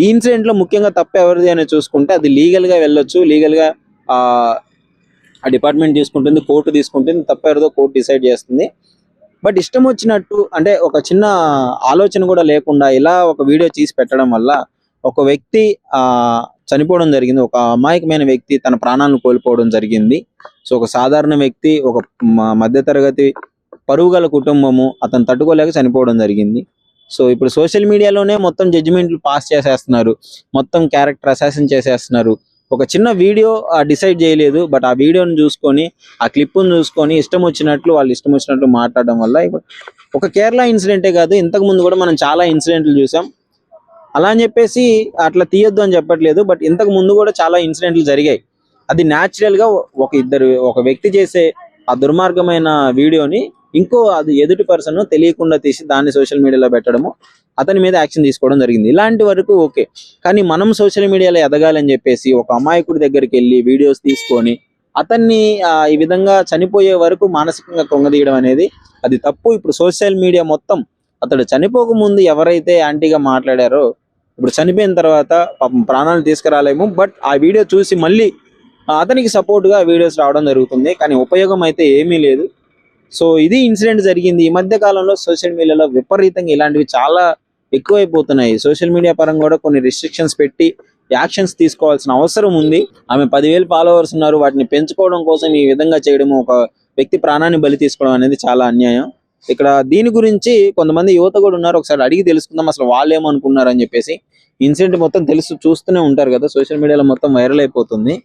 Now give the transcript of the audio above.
ఈ ఇన్సిడెంట్ లో ముఖ్యంగా తప్పు ఎవరిది అని చూసుకుంటే అది లీగల్ గా వెళ్ళొచ్చు, లీగల్ గా ఆ డిపార్ట్మెంట్ తీసుకుంటుంది, కోర్టు తీసుకుంటుంది, తప్పు ఎవరిదో కోర్టు డిసైడ్ చేస్తుంది. బట్ ఇష్టం వచ్చినట్టు అంటే ఒక చిన్న ఆలోచన కూడా లేకుండా ఇలా ఒక వీడియో తీసి పెట్టడం వల్ల ఒక వ్యక్తి ఆ చనిపోవడం జరిగింది. ఒక అమాయకమైన వ్యక్తి తన ప్రాణాలను కోల్పోవడం జరిగింది. సో ఒక సాధారణ వ్యక్తి, ఒక మధ్యతరగతి పరువు గల కుటుంబము అతను తట్టుకోలేక చనిపోవడం జరిగింది. సో ఇప్పుడు సోషల్ మీడియాలోనే మొత్తం జడ్జిమెంట్లు పాస్ చేసేస్తున్నారు, మొత్తం క్యారెక్టర్ అసాసిన్ చేసేస్తున్నారు. ఒక చిన్న వీడియో డిసైడ్ చేయలేదు, బట్ ఆ వీడియోని చూసుకొని ఆ క్లిప్ను చూసుకొని ఇష్టం వచ్చినట్లు వాళ్ళు ఇష్టం వచ్చినట్లు మాట్లాడడం వల్ల ఇప్పుడు ఒక కేరళ ఇన్సిడెంటే కాదు, ఇంతకు ముందు కూడా మనం చాలా ఇన్సిడెంట్లు చూసాం. అలా అని చెప్పేసి అట్లా తీయొద్దు అని చెప్పట్లేదు, బట్ ఇంతకు ముందు కూడా చాలా ఇన్సిడెంట్లు జరిగాయి. అది న్యాచురల్ గా ఒక వ్యక్తి చేసే ఆ దుర్మార్గమైన వీడియోని అది ఎదుటి పర్సన్ తెలియకుండా తీసి దాన్ని సోషల్ మీడియాలో పెట్టడము, అతని మీద యాక్షన్ తీసుకోవడం జరిగింది. ఇలాంటి వరకు ఓకే. కానీ మనం సోషల్ మీడియాలో ఎదగాలని చెప్పేసి ఒక అమాయకుడి దగ్గరికి వెళ్ళి వీడియోస్ తీసుకొని అతన్ని ఈ విధంగా చనిపోయే వరకు మానసికంగా కృంగదీయడం అనేది అది తప్పు. ఇప్పుడు సోషల్ మీడియా మొత్తం అతడు చనిపోక ముందు ఎవరైతే యాంటీగా మాట్లాడారో ఇప్పుడు చనిపోయిన తర్వాత పాపం ప్రాణాలు తీసుకురాలేము, బట్ ఆ వీడియో చూసి మళ్ళీ అతనికి సపోర్ట్ గా వీడియోస్ రావడం జరుగుతుంది, కానీ ఉపయోగం అయితే ఏమీ లేదు. సో ఇది ఇన్సిడెంట్ జరిగింది. ఈ మధ్య కాలంలో సోషల్ మీడియాలో విపరీతంగా ఇలాంటివి చాలా ఎక్కువైపోతున్నాయి. సోషల్ మీడియా పరంగా కూడా కొన్ని రిస్ట్రిక్షన్స్ పెట్టి యాక్షన్స్ తీసుకోవాల్సిన అవసరం ఉంది. ఆమె 10,000 ఫాలోవర్స్ ఉన్నారు, వాటిని పెంచుకోవడం కోసం ఈ విధంగా చేయడం, ఒక వ్యక్తి ప్రాణాన్ని బలి తీసుకోవడం అనేది చాలా అన్యాయం. ఇక్కడ దీని గురించి కొంతమంది యువత కూడా ఉన్నారు, ఒకసారి అడిగి తెలుసుకుందాం అసలు వాళ్ళు ఏమనుకున్నారు అని చెప్పేసి. ఇన్సిడెంట్ మొత్తం చూస్తూనే ఉంటారు కదా, సోషల్ మీడియాలో మొత్తం వైరల్ అయిపోతుంది.